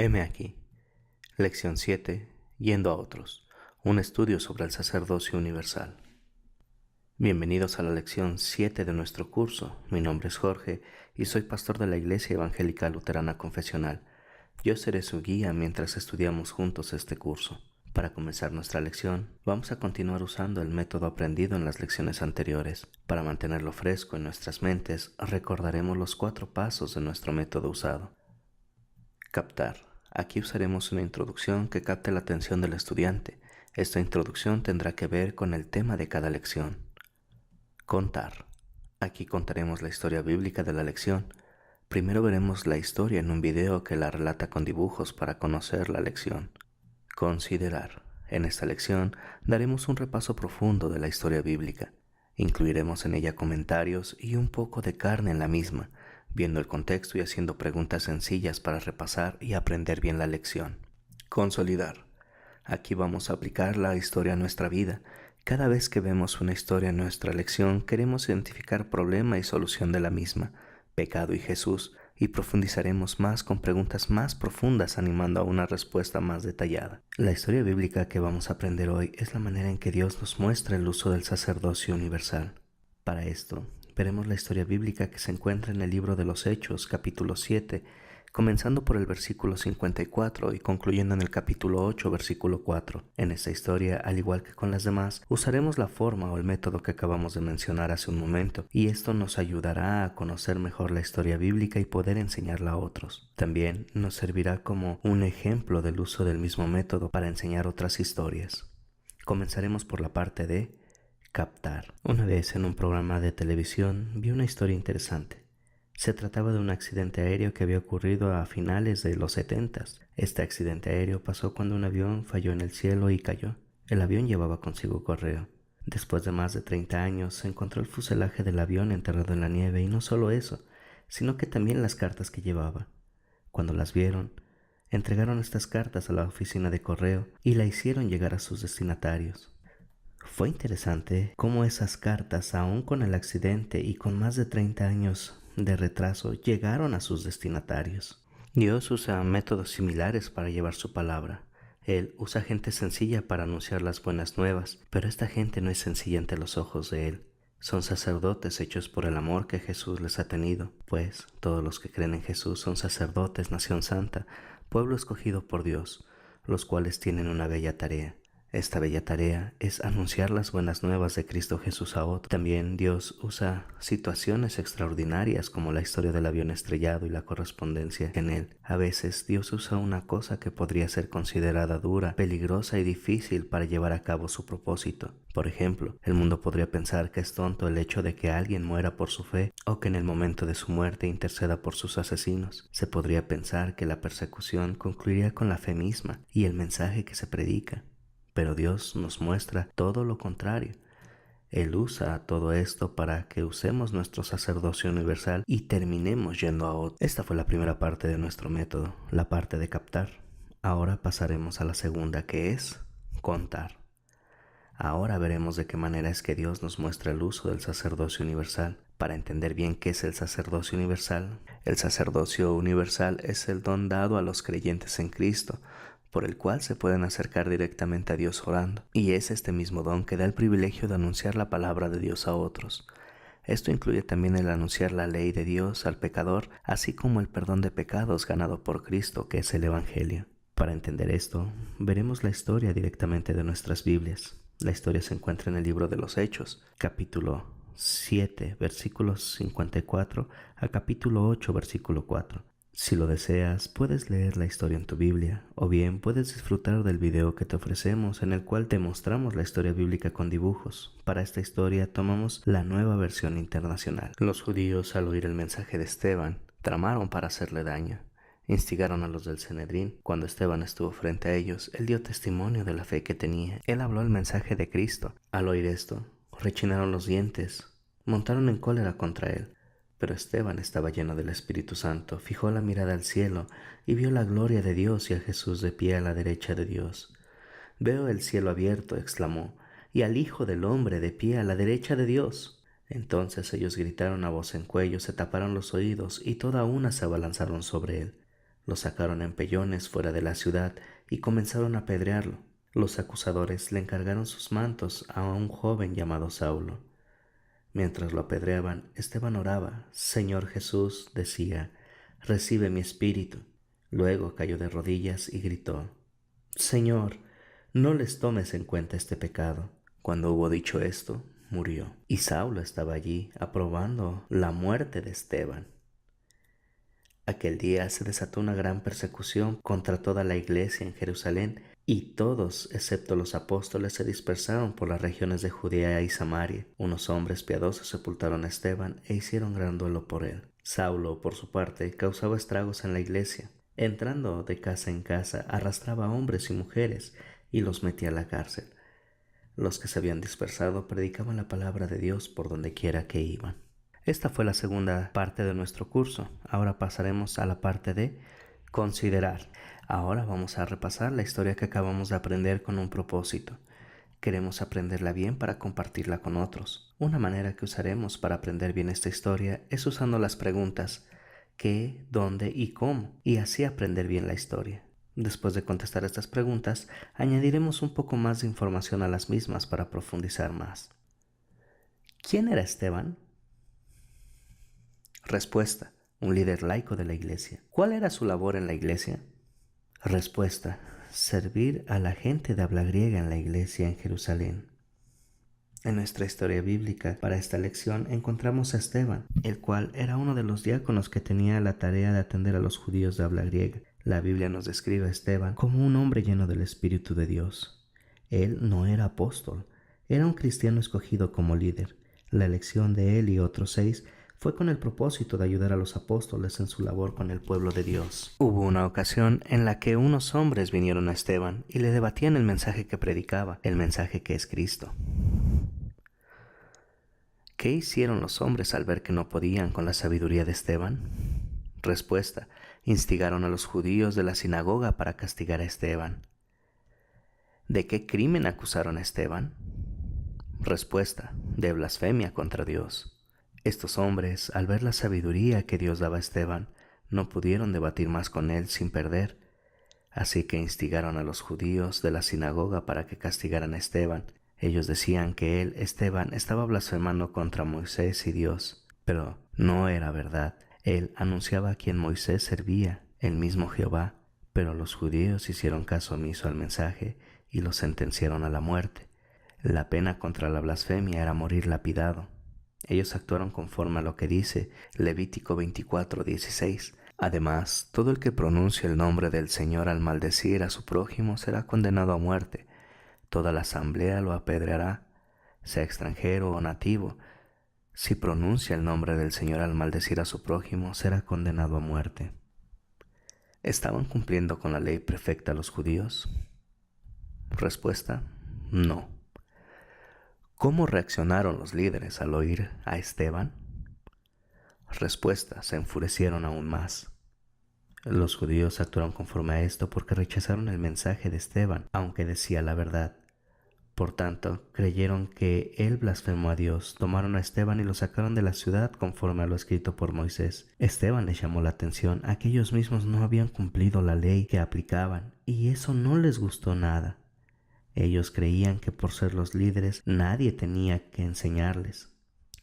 Heme aquí. Lección 7. Yendo a otros. Un estudio sobre el sacerdocio universal. Bienvenidos a la lección 7 de nuestro curso. Mi nombre es Jorge y soy pastor de la Iglesia Evangélica Luterana Confesional. Yo seré su guía mientras estudiamos juntos este curso. Para comenzar nuestra lección, vamos a continuar usando el método aprendido en las lecciones anteriores. Para mantenerlo fresco en nuestras mentes, recordaremos los 4 pasos de nuestro método usado. Captar. Aquí usaremos una introducción que capte la atención del estudiante. Esta introducción tendrá que ver con el tema de cada lección. Contar. Aquí contaremos la historia bíblica de la lección. Primero veremos la historia en un video que la relata con dibujos para conocer la lección. Considerar. En esta lección daremos un repaso profundo de la historia bíblica. Incluiremos en ella comentarios y un poco de carne en la misma, viendo el contexto y haciendo preguntas sencillas para repasar y aprender bien la lección. Consolidar. Aquí vamos a aplicar la historia a nuestra vida. Cada vez que vemos una historia en nuestra lección, queremos identificar problema y solución de la misma, pecado y Jesús, y profundizaremos más con preguntas más profundas animando a una respuesta más detallada. La historia bíblica que vamos a aprender hoy es la manera en que Dios nos muestra el uso del sacerdocio universal. Para esto, veremos la historia bíblica que se encuentra en el libro de los Hechos, capítulo 7, comenzando por el versículo 54 y concluyendo en el capítulo 8, versículo 4. En esta historia, al igual que con las demás, usaremos la forma o el método que acabamos de mencionar hace un momento, y esto nos ayudará a conocer mejor la historia bíblica y poder enseñarla a otros. También nos servirá como un ejemplo del uso del mismo método para enseñar otras historias. Comenzaremos por la parte de captar. Una vez en un programa de televisión vi una historia interesante. Se trataba de un accidente aéreo que había ocurrido a finales de los 70s. Este accidente aéreo pasó cuando un avión falló en el cielo y cayó. El avión llevaba consigo correo. Después de más de 30 años se encontró el fuselaje del avión enterrado en la nieve y no solo eso, sino que también las cartas que llevaba. Cuando las vieron, entregaron estas cartas a la oficina de correo y la hicieron llegar a sus destinatarios. Fue interesante cómo esas cartas, aún con el accidente y con más de 30 años de retraso, llegaron a sus destinatarios. Dios usa métodos similares para llevar su palabra. Él usa gente sencilla para anunciar las buenas nuevas, pero esta gente no es sencilla ante los ojos de Él. Son sacerdotes hechos por el amor que Jesús les ha tenido, pues todos los que creen en Jesús son sacerdotes, nación santa, pueblo escogido por Dios, los cuales tienen una bella tarea. Esta bella tarea es anunciar las buenas nuevas de Cristo Jesús a otros. También Dios usa situaciones extraordinarias como la historia del avión estrellado y la correspondencia en él. A veces Dios usa una cosa que podría ser considerada dura, peligrosa y difícil para llevar a cabo su propósito. Por ejemplo, el mundo podría pensar que es tonto el hecho de que alguien muera por su fe o que en el momento de su muerte interceda por sus asesinos. Se podría pensar que la persecución concluiría con la fe misma y el mensaje que se predica. Pero Dios nos muestra todo lo contrario. Él usa todo esto para que usemos nuestro sacerdocio universal y terminemos yendo a otro. Esta fue la primera parte de nuestro método, la parte de captar. Ahora pasaremos a la segunda, que es contar. Ahora veremos de qué manera es que Dios nos muestra el uso del sacerdocio universal. Para entender bien qué es el sacerdocio universal es el don dado a los creyentes en Cristo, por el cual se pueden acercar directamente a Dios orando. Y es este mismo don que da el privilegio de anunciar la palabra de Dios a otros. Esto incluye también el anunciar la ley de Dios al pecador, así como el perdón de pecados ganado por Cristo, que es el Evangelio. Para entender esto, veremos la historia directamente de nuestras Biblias. La historia se encuentra en el libro de los Hechos, capítulo 7, versículos 54 a capítulo 8, versículo 4. Si lo deseas, puedes leer la historia en tu Biblia, o bien puedes disfrutar del video que te ofrecemos en el cual te mostramos la historia bíblica con dibujos. Para esta historia tomamos la nueva versión internacional. Los judíos, al oír el mensaje de Esteban, tramaron para hacerle daño. Instigaron a los del Sanedrín. Cuando Esteban estuvo frente a ellos, él dio testimonio de la fe que tenía. Él habló el mensaje de Cristo. Al oír esto, rechinaron los dientes, montaron en cólera contra él. Pero Esteban estaba lleno del Espíritu Santo, fijó la mirada al cielo y vio la gloria de Dios y a Jesús de pie a la derecha de Dios. «Veo el cielo abierto», exclamó, «y al Hijo del Hombre de pie a la derecha de Dios». Entonces ellos gritaron a voz en cuello, se taparon los oídos y toda una se abalanzaron sobre él. Lo sacaron en pellones fuera de la ciudad y comenzaron a apedrearlo. Los acusadores le encargaron sus mantos a un joven llamado Saulo. Mientras lo apedreaban, Esteban oraba: Señor Jesús, decía, recibe mi espíritu. Luego cayó de rodillas y gritó: Señor, no les tomes en cuenta este pecado. Cuando hubo dicho esto, murió. Y Saulo estaba allí aprobando la muerte de Esteban. Aquel día se desató una gran persecución contra toda la iglesia en Jerusalén, y todos, excepto los apóstoles, se dispersaron por las regiones de Judea y Samaria. Unos hombres piadosos sepultaron a Esteban e hicieron gran duelo por él. Saulo, por su parte, causaba estragos en la iglesia. Entrando de casa en casa, arrastraba a hombres y mujeres y los metía a la cárcel. Los que se habían dispersado predicaban la palabra de Dios por donde quiera que iban. Esta fue la segunda parte de nuestro curso. Ahora pasaremos a la parte de considerar. Ahora vamos a repasar la historia que acabamos de aprender con un propósito. Queremos aprenderla bien para compartirla con otros. Una manera que usaremos para aprender bien esta historia es usando las preguntas ¿qué?, ¿dónde? Y ¿cómo? Y así aprender bien la historia. Después de contestar estas preguntas, añadiremos un poco más de información a las mismas para profundizar más. ¿Quién era Esteban? Respuesta: un líder laico de la iglesia. ¿Cuál era su labor en la iglesia? Respuesta: servir a la gente de habla griega en la iglesia en Jerusalén. En nuestra historia bíblica para esta lección encontramos a Esteban, el cual era uno de los diáconos que tenía la tarea de atender a los judíos de habla griega. La Biblia nos describe a Esteban como un hombre lleno del Espíritu de Dios. Él no era apóstol, era un cristiano escogido como líder. La elección de él y otros 6 fue con el propósito de ayudar a los apóstoles en su labor con el pueblo de Dios. Hubo una ocasión en la que unos hombres vinieron a Esteban y le debatían el mensaje que predicaba, el mensaje que es Cristo. ¿Qué hicieron los hombres al ver que no podían con la sabiduría de Esteban? Respuesta: instigaron a los judíos de la sinagoga para castigar a Esteban. ¿De qué crimen acusaron a Esteban? Respuesta: de blasfemia contra Dios. Estos hombres, al ver la sabiduría que Dios daba a Esteban, no pudieron debatir más con él sin perder, así que instigaron a los judíos de la sinagoga para que castigaran a Esteban. Ellos decían que él, Esteban, estaba blasfemando contra Moisés y Dios, pero no era verdad. Él anunciaba a quien Moisés servía, el mismo Jehová, pero los judíos hicieron caso omiso al mensaje y lo sentenciaron a la muerte. La pena contra la blasfemia era morir lapidado. Ellos actuaron conforme a lo que dice Levítico 24:16. Además, todo el que pronuncie el nombre del Señor al maldecir a su prójimo será condenado a muerte. Toda la asamblea lo apedreará, sea extranjero o nativo. Si pronuncia el nombre del Señor al maldecir a su prójimo, será condenado a muerte. ¿Estaban cumpliendo con la ley perfecta los judíos? Respuesta: no. ¿Cómo reaccionaron los líderes al oír a Esteban? Respuesta: se enfurecieron aún más. Los judíos actuaron conforme a esto porque rechazaron el mensaje de Esteban, aunque decía la verdad. Por tanto, creyeron que él blasfemó a Dios, tomaron a Esteban y lo sacaron de la ciudad conforme a lo escrito por Moisés. Esteban les llamó la atención a que ellos mismos no habían cumplido la ley que aplicaban, y eso no les gustó nada. Ellos creían que por ser los líderes nadie tenía que enseñarles.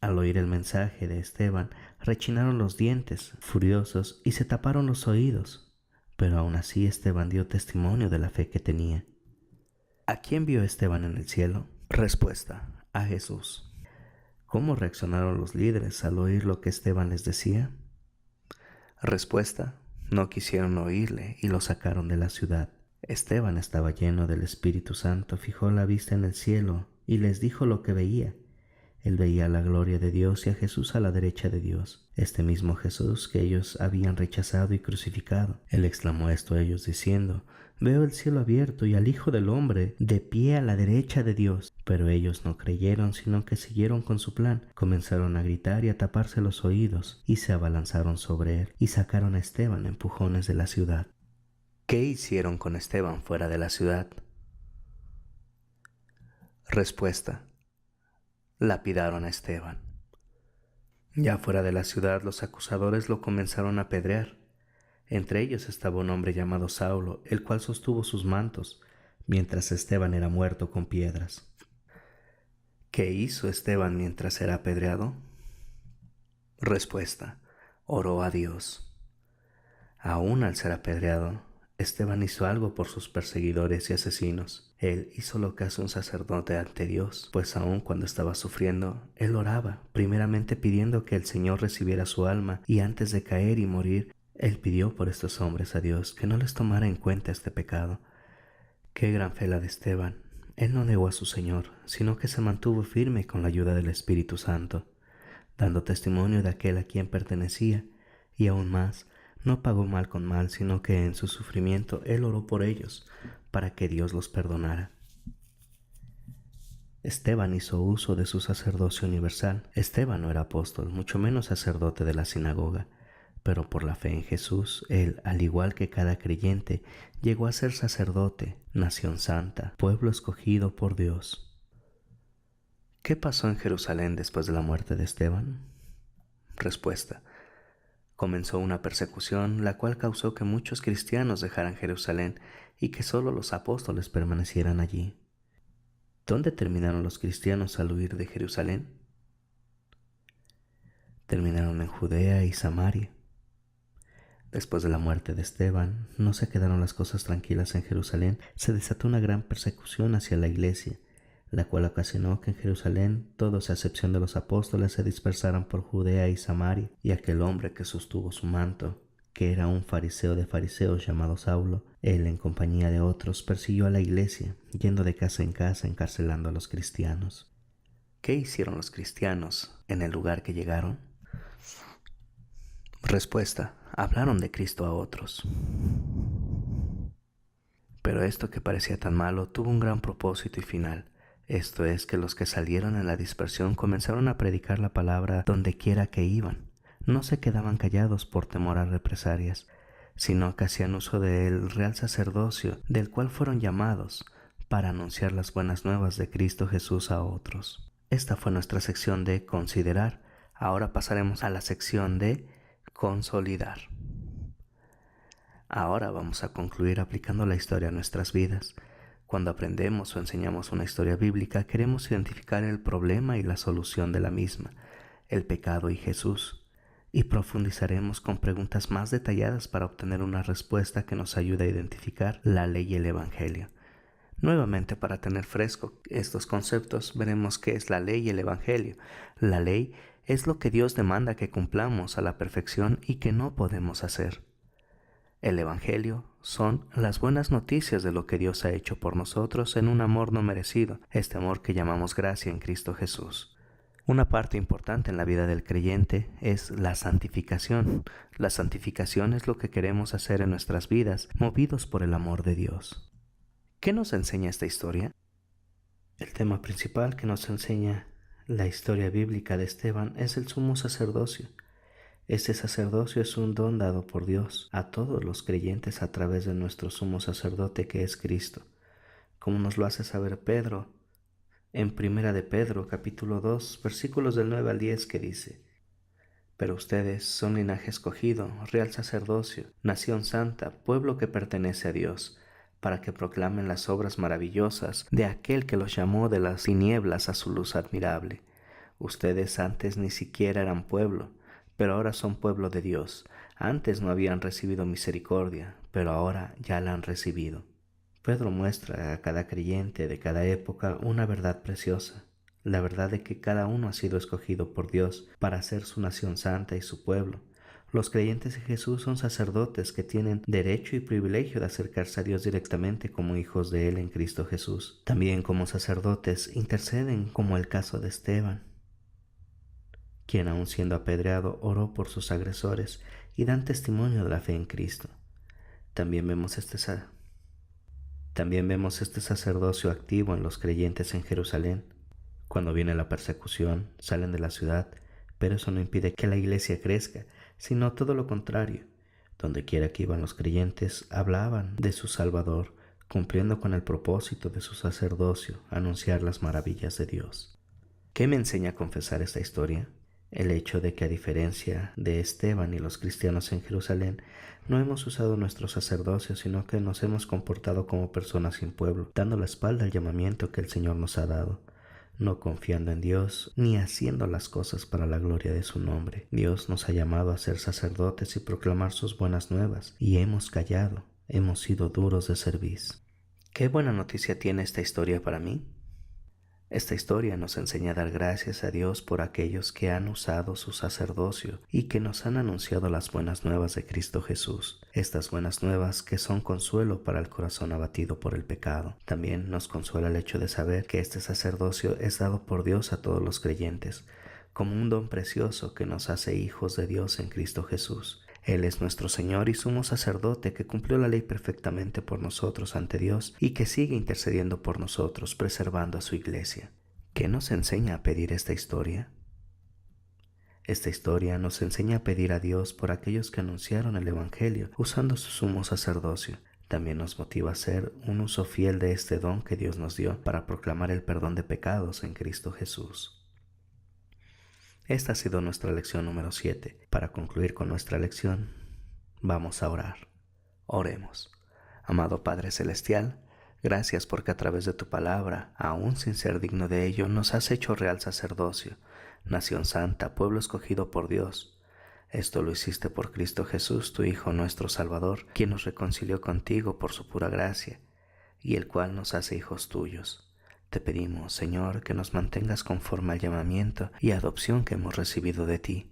Al oír el mensaje de Esteban, rechinaron los dientes, furiosos, y se taparon los oídos. Pero aún así Esteban dio testimonio de la fe que tenía. ¿A quién vio Esteban en el cielo? Respuesta: a Jesús. ¿Cómo reaccionaron los líderes al oír lo que Esteban les decía? Respuesta: no quisieron oírle y lo sacaron de la ciudad. Esteban estaba lleno del Espíritu Santo, fijó la vista en el cielo y les dijo lo que veía. Él veía la gloria de Dios y a Jesús a la derecha de Dios, este mismo Jesús que ellos habían rechazado y crucificado. Él exclamó esto a ellos diciendo: veo el cielo abierto y al Hijo del Hombre de pie a la derecha de Dios. Pero ellos no creyeron, sino que siguieron con su plan. Comenzaron a gritar y a taparse los oídos, y se abalanzaron sobre él, y sacaron a Esteban a empujones de la ciudad. ¿Qué hicieron con Esteban fuera de la ciudad? Respuesta: lapidaron a Esteban. Ya fuera de la ciudad, los acusadores lo comenzaron a apedrear. Entre ellos estaba un hombre llamado Saulo, el cual sostuvo sus mantos, mientras Esteban era muerto con piedras. ¿Qué hizo Esteban mientras era apedreado? Respuesta: oró a Dios. Aún al ser apedreado, Esteban hizo algo por sus perseguidores y asesinos. Él hizo lo que hace un sacerdote ante Dios, pues aun cuando estaba sufriendo, él oraba, primeramente pidiendo que el Señor recibiera su alma, y antes de caer y morir, él pidió por estos hombres a Dios que no les tomara en cuenta este pecado. Qué gran fe la de Esteban. Él no negó a su Señor, sino que se mantuvo firme con la ayuda del Espíritu Santo, dando testimonio de aquel a quien pertenecía, y aún más, no pagó mal con mal, sino que en su sufrimiento él oró por ellos, para que Dios los perdonara. Esteban hizo uso de su sacerdocio universal. Esteban no era apóstol, mucho menos sacerdote de la sinagoga, pero por la fe en Jesús, él, al igual que cada creyente, llegó a ser sacerdote, nación santa, pueblo escogido por Dios. ¿Qué pasó en Jerusalén después de la muerte de Esteban? Respuesta: comenzó una persecución, la cual causó que muchos cristianos dejaran Jerusalén y que solo los apóstoles permanecieran allí. ¿Dónde terminaron los cristianos al huir de Jerusalén? Terminaron en Judea y Samaria. Después de la muerte de Esteban, no se quedaron las cosas tranquilas en Jerusalén. Se desató una gran persecución hacia la iglesia, la cual ocasionó que en Jerusalén todos a excepción de los apóstoles se dispersaran por Judea y Samaria, y aquel hombre que sostuvo su manto, que era un fariseo de fariseos llamado Saulo, él en compañía de otros persiguió a la iglesia, yendo de casa en casa encarcelando a los cristianos. ¿Qué hicieron los cristianos en el lugar que llegaron? Respuesta: hablaron de Cristo a otros. Pero esto que parecía tan malo tuvo un gran propósito y final. Esto es que los que salieron en la dispersión comenzaron a predicar la palabra donde quiera que iban. No se quedaban callados por temor a represalias, sino que hacían uso del real sacerdocio del cual fueron llamados para anunciar las buenas nuevas de Cristo Jesús a otros. Esta fue nuestra sección de considerar. Ahora pasaremos a la sección de consolidar. Ahora vamos a concluir aplicando la historia a nuestras vidas. Cuando aprendemos o enseñamos una historia bíblica, queremos identificar el problema y la solución de la misma, el pecado y Jesús, y profundizaremos con preguntas más detalladas para obtener una respuesta que nos ayude a identificar la ley y el Evangelio. Nuevamente, para tener fresco estos conceptos, veremos qué es la ley y el Evangelio. La ley es lo que Dios demanda que cumplamos a la perfección y que no podemos hacer. El Evangelio son las buenas noticias de lo que Dios ha hecho por nosotros en un amor no merecido, este amor que llamamos gracia en Cristo Jesús. Una parte importante en la vida del creyente es la santificación. La santificación es lo que queremos hacer en nuestras vidas, movidos por el amor de Dios. ¿Qué nos enseña esta historia? El tema principal que nos enseña la historia bíblica de Esteban es el sumo sacerdocio. Este sacerdocio es un don dado por Dios a todos los creyentes a través de nuestro sumo sacerdote que es Cristo, como nos lo hace saber Pedro en 1 de Pedro capítulo 2 versículos del 9 al 10 que dice: pero ustedes son linaje escogido, real sacerdocio, nación santa, pueblo que pertenece a Dios, para que proclamen las obras maravillosas de aquel que los llamó de las tinieblas a su luz admirable. Ustedes antes ni siquiera eran pueblo, pero ahora son pueblo de Dios. Antes no habían recibido misericordia, pero ahora ya la han recibido. Pedro muestra a cada creyente de cada época una verdad preciosa, la verdad de que cada uno ha sido escogido por Dios para ser su nación santa y su pueblo. Los creyentes de Jesús son sacerdotes que tienen derecho y privilegio de acercarse a Dios directamente como hijos de Él en Cristo Jesús. También como sacerdotes interceden, como el caso de Esteban, quien aun siendo apedreado oró por sus agresores y dan testimonio de la fe en Cristo. También vemos este sacerdocio activo en los creyentes en Jerusalén. Cuando viene la persecución, salen de la ciudad, pero eso no impide que la iglesia crezca, sino todo lo contrario. Donde quiera que iban los creyentes, hablaban de su Salvador, cumpliendo con el propósito de su sacerdocio, anunciar las maravillas de Dios. ¿Qué me enseña a confesar esta historia? El hecho de que, a diferencia de Esteban y los cristianos en Jerusalén, no hemos usado nuestro sacerdocio, sino que nos hemos comportado como personas sin pueblo, dando la espalda al llamamiento que el Señor nos ha dado, no confiando en Dios ni haciendo las cosas para la gloria de su nombre. Dios nos ha llamado a ser sacerdotes y proclamar sus buenas nuevas, y hemos callado, hemos sido duros de cerviz. ¿Qué buena noticia tiene esta historia para mí? Esta historia nos enseña a dar gracias a Dios por aquellos que han usado su sacerdocio y que nos han anunciado las buenas nuevas de Cristo Jesús. Estas buenas nuevas que son consuelo para el corazón abatido por el pecado. También nos consuela el hecho de saber que este sacerdocio es dado por Dios a todos los creyentes, como un don precioso que nos hace hijos de Dios en Cristo Jesús. Él es nuestro Señor y sumo sacerdote que cumplió la ley perfectamente por nosotros ante Dios y que sigue intercediendo por nosotros, preservando a su iglesia. ¿Qué nos enseña a pedir esta historia? Esta historia nos enseña a pedir a Dios por aquellos que anunciaron el Evangelio usando su sumo sacerdocio. También nos motiva a hacer un uso fiel de este don que Dios nos dio para proclamar el perdón de pecados en Cristo Jesús. Esta ha sido nuestra lección número 7. Para concluir con nuestra lección, vamos a orar. Oremos. Amado Padre Celestial, gracias porque a través de tu palabra, aún sin ser digno de ello, nos has hecho real sacerdocio, nación santa, pueblo escogido por Dios. Esto lo hiciste por Cristo Jesús, tu Hijo, nuestro Salvador, quien nos reconcilió contigo por su pura gracia, y el cual nos hace hijos tuyos. Te pedimos, Señor, que nos mantengas conforme al llamamiento y adopción que hemos recibido de ti.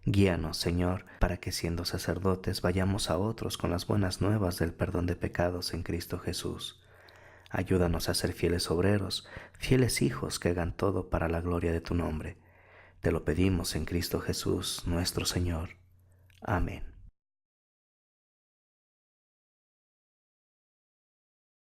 Guíanos, Señor, para que siendo sacerdotes vayamos a otros con las buenas nuevas del perdón de pecados en Cristo Jesús. Ayúdanos a ser fieles obreros, fieles hijos que hagan todo para la gloria de tu nombre. Te lo pedimos en Cristo Jesús, nuestro Señor. Amén.